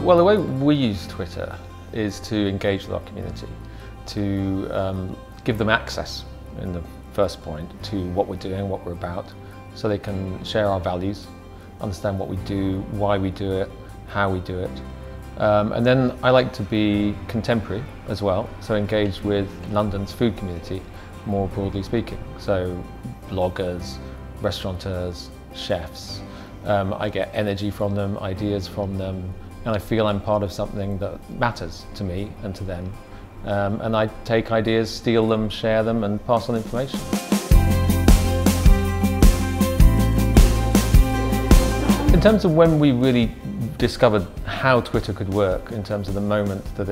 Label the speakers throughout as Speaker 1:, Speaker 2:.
Speaker 1: Well, the way we use Twitter is to engage with our community, to give them access in the first point to what we're doing, what we're about, so they can share our values, understand what we do, why we do it, how we do it. And then I like to be contemporary as well, so engage with London's food community, more broadly speaking. So bloggers, restaurateurs, chefs. I get energy from them, ideas from them, and I feel I'm part of something that matters to me and to them. And I take ideas, steal them, share them, and pass on information. In terms of when we really discovered how Twitter could work, in terms of the moment that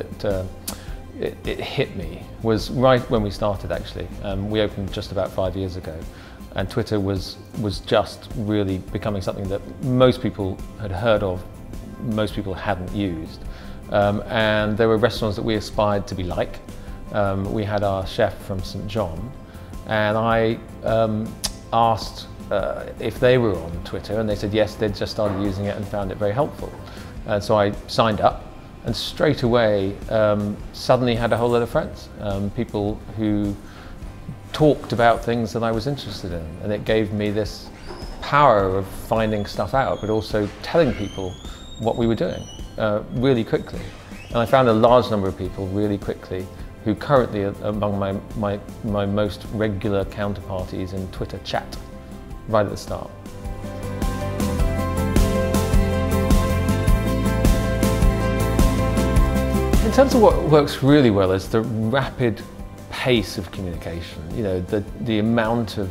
Speaker 1: it hit me, was right when we started actually. We opened just about 5 years ago, and Twitter was just really becoming something that most people had heard of, most people hadn't used. And there were restaurants that we aspired to be like. We had our chef from St. John, and I asked if they were on Twitter, and they said yes, they'd just started using it and found it very helpful. And so I signed up, and straight away suddenly had a whole lot of friends, people who talked about things that I was interested in, and it gave me this power of finding stuff out, but also telling people what we were doing really quickly. And I found a large number of people really quickly who currently are among my most regular counterparties in Twitter chat right at the start. In terms of what works really well is the rapid pace of communication. You know, the amount of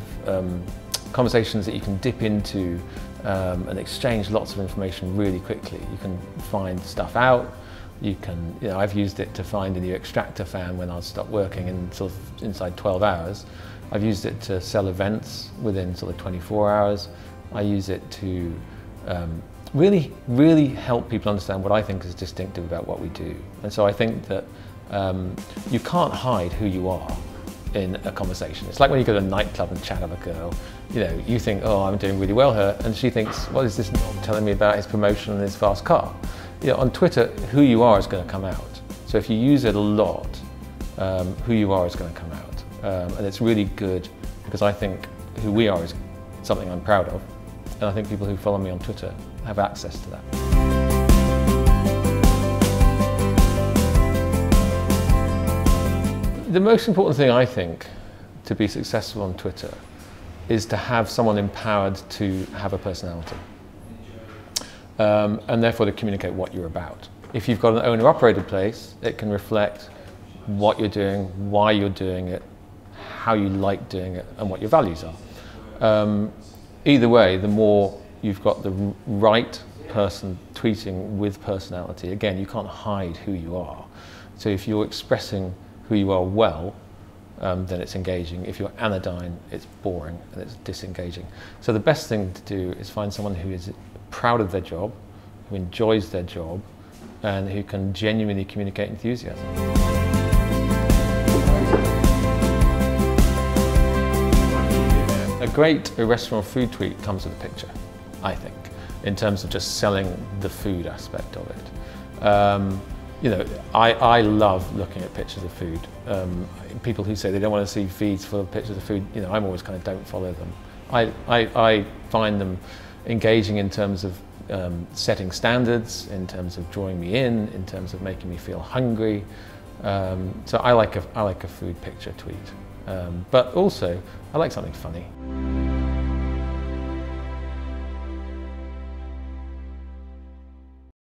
Speaker 1: conversations that you can dip into and exchange lots of information really quickly. You can find stuff out. You can, I've used it to find a new extractor fan when I'll stop working in sort of inside 12 hours. I've used it to sell events within sort of 24 hours. I use it to really help people understand what I think is distinctive about what we do. And so I think that you can't hide who you are in a conversation. It's like when you go to a nightclub and chat with a girl, you think, oh, I'm doing really well here, and she thinks, what is this knob telling me about his promotion and his fast car? On Twitter, who you are is going to come out. So if you use it a lot, who you are is going to come out. And it's really good because I think who we are is something I'm proud of, and I think people who follow me on Twitter have access to that. The most important thing, I think, to be successful on Twitter is to have someone empowered to have a personality, and therefore to communicate what you're about. If you've got an owner-operated place, it can reflect what you're doing, why you're doing it, how you like doing it, and what your values are. Either way, the more you've got the right person tweeting with personality, again, you can't hide who you are. So if you're expressing who you are well, then it's engaging. If you're anodyne, it's boring and it's disengaging. So the best thing to do is find someone who is proud of their job, who enjoys their job, and who can genuinely communicate enthusiasm. A great restaurant food tweet comes with a picture, I think, in terms of just selling the food aspect of it. I love looking at pictures of food. People who say they don't want to see feeds full of pictures of food, I'm always kind of don't follow them. I find them engaging in terms of setting standards, in terms of drawing me in terms of making me feel hungry. So I like a food picture tweet. But also, I like something funny.